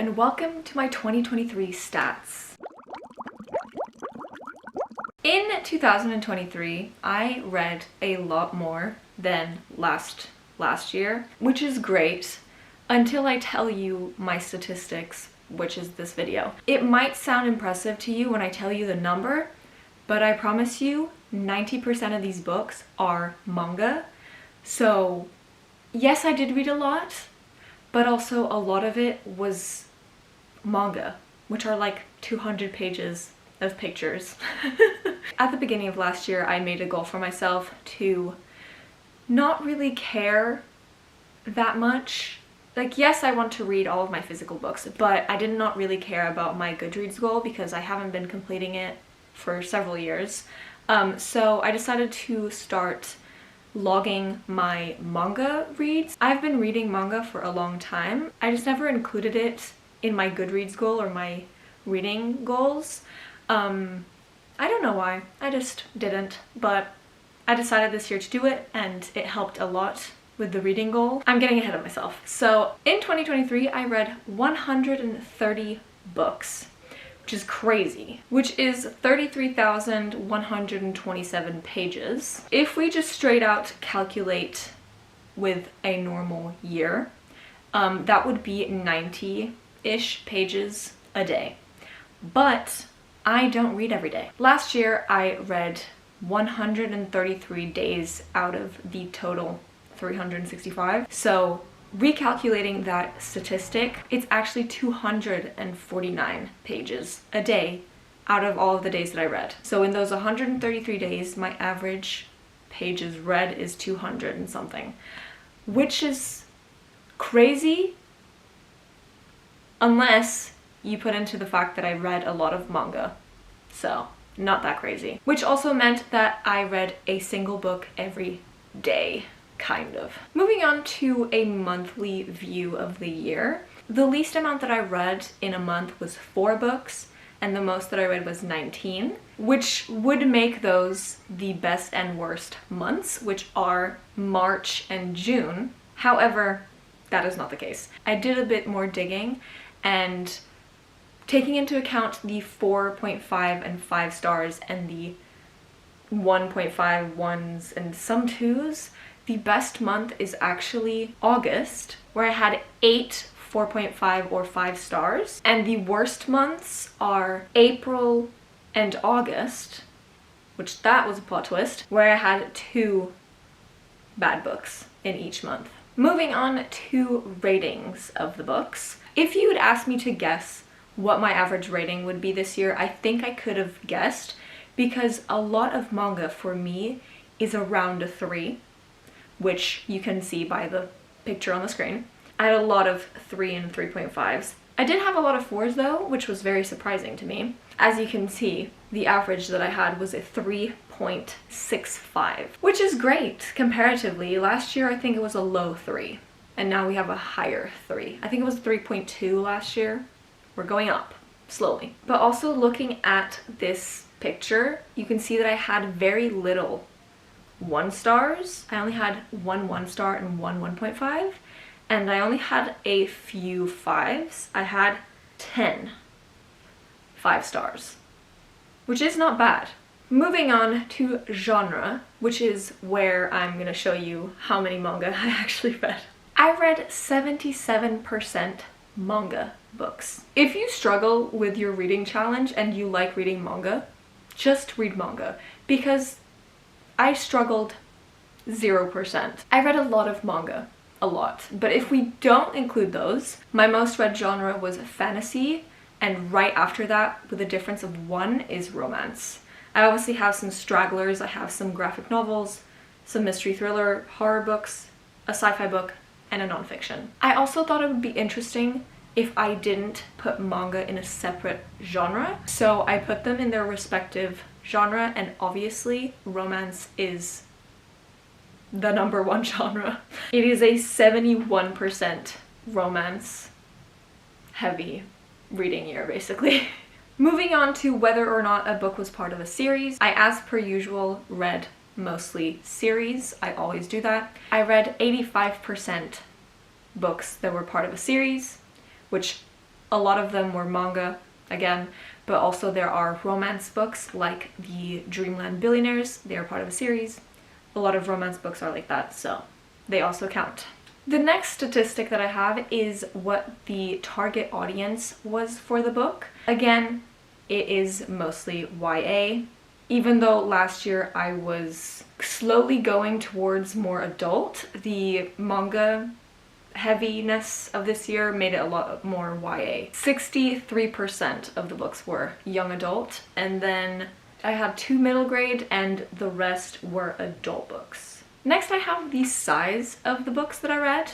and welcome to my 2023 stats. In 2023, I read a lot more than last year, which is great until I tell you my statistics, which is this video. It might sound impressive to you when I tell you the number, but I promise you 90% of these books are manga. So yes, I did read a lot, but also a lot of it was manga, which are like 200 pages of pictures. At the beginning of last year, I made a goal for myself to not really care that much. Like, yes, I want to read all of my physical books, but I did not really care about my Goodreads goal because I haven't been completing it for several years. So I decided to start logging my manga reads. I've been reading manga for a long time. I just never included it in my Goodreads goal or my reading goals. I don't know why, I just didn't, but I decided this year to do it and it helped a lot with the reading goal. I'm getting ahead of myself. So in 2023, I read 130 books, which is crazy, which is 33,127 pages. If we just straight out calculate with a normal year, that would be 90-ish pages a day. But I don't read every day. Last year, I read 133 days out of the total 365. So recalculating that statistic, it's actually 249 pages a day out of all of the days that I read. So in those 133 days, my average pages read is 200 and something, which is crazy unless you put into the fact that I read a lot of manga. So not that crazy. Which also meant that I read a single book every day. Kind of. Moving on to a monthly view of the year. The least amount that I read in a month was 4 books, and the most that I read was 19, which would make those the best and worst months, which are March and June. However, that is not the case. I did a bit more digging, and taking into account the 4.5 and 5 stars and the 1.5 ones and some 2s, the best month is actually August, where I had 8 4.5 or 5 stars. And the worst months are April and August, which that was a plot twist, where I had 2 bad books in each month. Moving on to ratings of the books. If you had asked me to guess what my average rating would be this year, I think I could have guessed, because a lot of manga for me is around a 3. Which you can see by the picture on the screen. I had a lot of 3 and 3.5s. I did have a lot of 4s though, which was very surprising to me. As you can see, the average that I had was a 3.65, which is great comparatively. Last year I think it was a low 3, and now we have a higher 3. I think it was 3.2 last year. We're going up slowly. But also looking at this picture, you can see that I had very little 1 stars. I only had 1 1-star and 1 1.5, and I only had a few 5s. I had 10 5 stars, which is not bad. Moving on to genre, which is where I'm gonna show you how many manga I actually read. I read 77% manga books. If you struggle with your reading challenge and you like reading manga, just read manga, because I struggled 0%. I read a lot of manga, a lot. But if we don't include those, my most read genre was fantasy, and right after that, with a difference of 1, is romance. I obviously have some stragglers. I have some graphic novels, some mystery thriller, horror books, a sci-fi book, and a nonfiction. I also thought it would be interesting if I didn't put manga in a separate genre. So I put them in their respective genre, and obviously romance is the #1 genre. It is a 71% romance heavy reading year, basically. Moving on to whether or not a book was part of a series, I, as per usual, read mostly series. I always do that. I read 85% books that were part of a series, which A lot of them were manga, again, but also there are romance books like the Dreamland Billionaires. They are part of a series. A lot of romance books are like that, so they also count. The next statistic that I have is what the target audience was for the book. Again, it is mostly YA, even though last year I was slowly going towards more adult. The manga heaviness of this year made it a lot more YA. 63% of the books were young adult, and then I had 2 middle grade and the rest were adult books. Next I have the size of the books that I read.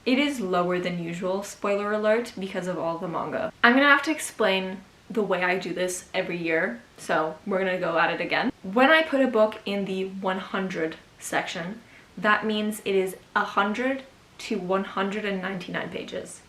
It is lower than usual, spoiler alert, because of all the manga. I'm gonna have to explain the way I do this every year, so we're gonna go at it again. When I put a book in the 100 section, that means it is 100 to 199 pages.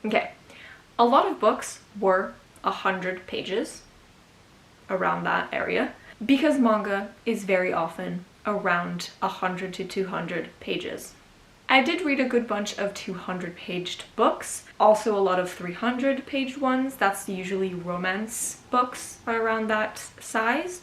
Okay, a lot of books were 100 pages, around that area, because manga is very often around 100 to 200 pages. I did read a good bunch of 200-paged books, also a lot of 300-page ones. That's usually romance books are around that size.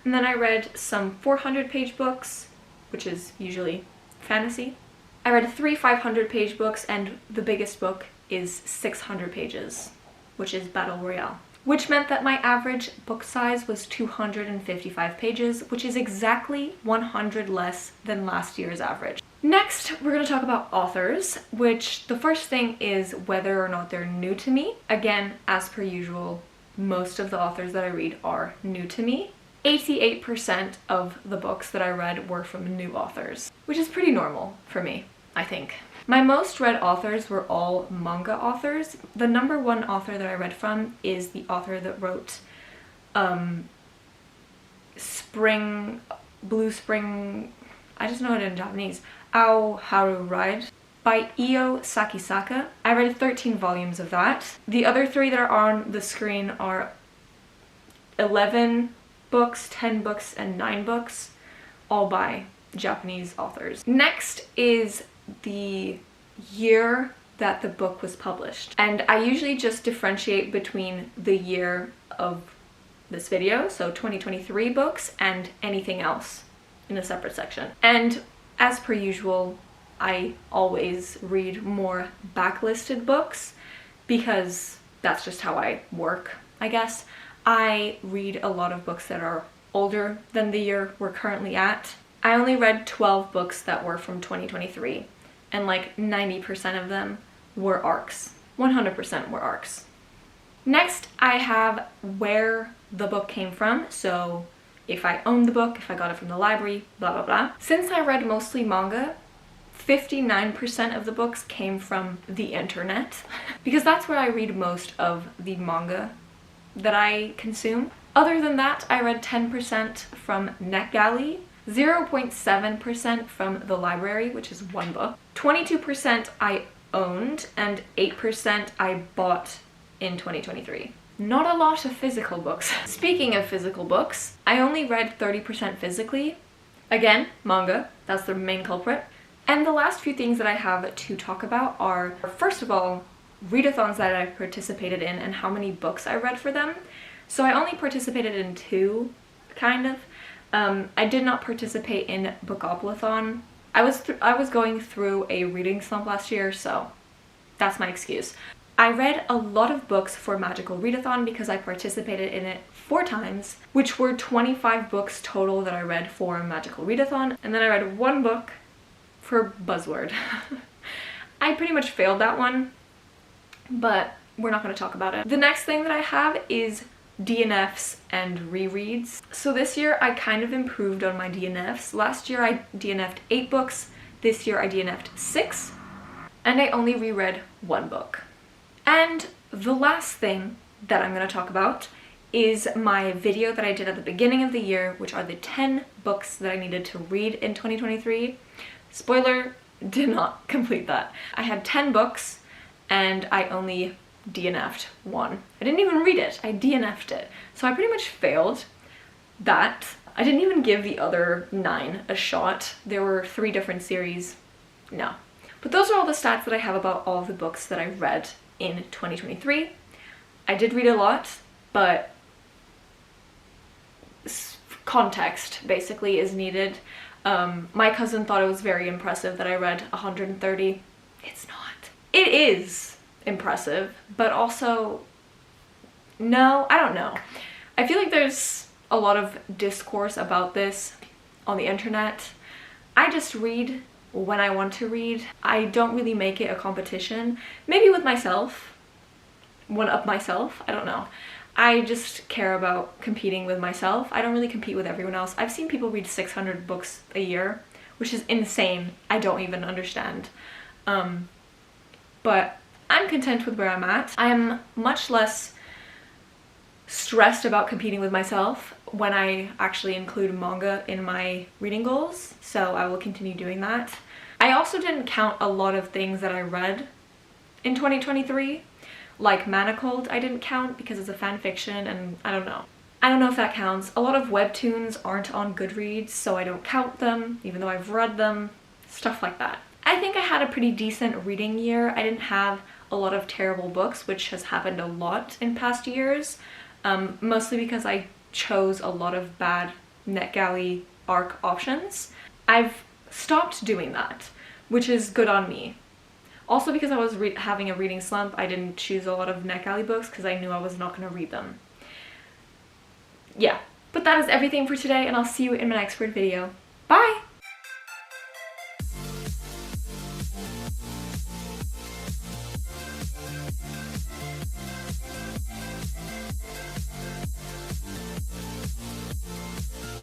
And then I read some 400-page books, which is usually fantasy. I read 3 500-page books, and the biggest book is 600 pages, which is Battle Royale. Which meant that my average book size was 255 pages, which is exactly 100 less than last year's average. Next, we're going to talk about authors, which the first thing is whether or not they're new to me. Again, as per usual, most of the authors that I read are new to me. 88% of the books that I read were from new authors, which is pretty normal for me, I think. My most read authors were all manga authors. The number 1 author that I read from is the author that wrote Blue Spring, I just know it in Japanese, Ao Haru Ride by Io Sakisaka. I read 13 volumes of that. The other 3 that are on the screen are 11 books, 10 books, and 9 books, all by Japanese authors. Next is the year that the book was published, and I usually just differentiate between the year of this video, so 2023 books, and anything else in a separate section. And as per usual, I always read more backlisted books because that's just how I work, I guess. I read a lot of books that are older than the year we're currently at. I only read 12 books that were from 2023, and like 90% of them were arcs. 100% were arcs. Next, I have where the book came from, so if I owned the book, if I got it from the library, blah blah blah. Since I read mostly manga, 59% of the books came from the internet, because that's where I read most of the manga that I consume. Other than that, I read 10% from NetGalley, 0.7% from the library, which is 1 book, 22% I owned, and 8% I bought in 2023. Not a lot of physical books. Speaking of physical books, I only read 30% physically. Again, manga, that's the main culprit. And the last few things that I have to talk about are, first of all, readathons that I participated in and how many books I read for them. So I only participated in 2, kind of. I did not participate in Bookopolython. I was going through a reading slump last year, so that's my excuse. I read a lot of books for Magical Readathon because I participated in it 4 times, which were 25 books total that I read for Magical Readathon, and then I read 1 book for Buzzword. I pretty much failed that one, but we're not going to talk about it. The next thing that I have is DNFs and rereads. So this year I kind of improved on my DNFs. Last year I DNF'd 8 books, this year I DNF'd 6, and I only reread 1 book. And the last thing that I'm going to talk about is my video that I did at the beginning of the year, which are the 10 books that I needed to read in 2023. Spoiler, did not complete that. I had 10 books and I only DNF'd 1. I didn't even read it, I DNF'd it. So I pretty much failed that. I didn't even give the other 9 a shot. There were 3 different series. No. But those are all the stats that I have about all of the books that I read in 2023. I did read a lot, but context basically is needed. My cousin thought it was very impressive that I read 130. It's not. It is impressive, but also, no, I don't know. I feel like there's a lot of discourse about this on the internet. I just read when I want to read. I don't really make it a competition. Maybe with myself, one up myself, I don't know. I just care about competing with myself. I don't really compete with everyone else. I've seen people read 600 books a year, which is insane. I don't even understand. But I'm content with where I'm at. I am much less stressed about competing with myself when I actually include manga in my reading goals, so I will continue doing that. I also didn't count a lot of things that I read in 2023. Like Manacled, I didn't count because it's a fan fiction, and I don't know. I don't know if that counts. A lot of webtoons aren't on Goodreads, so I don't count them, even though I've read them. Stuff like that. I think I had a pretty decent reading year. I didn't have a lot of terrible books, which has happened a lot in past years. Mostly because I chose a lot of bad NetGalley ARC options. I've stopped doing that, which is good on me. Also because I was having a reading slump, I didn't choose a lot of NetGalley books because I knew I was not going to read them. Yeah, but that is everything for today, and I'll see you in my next video. Bye!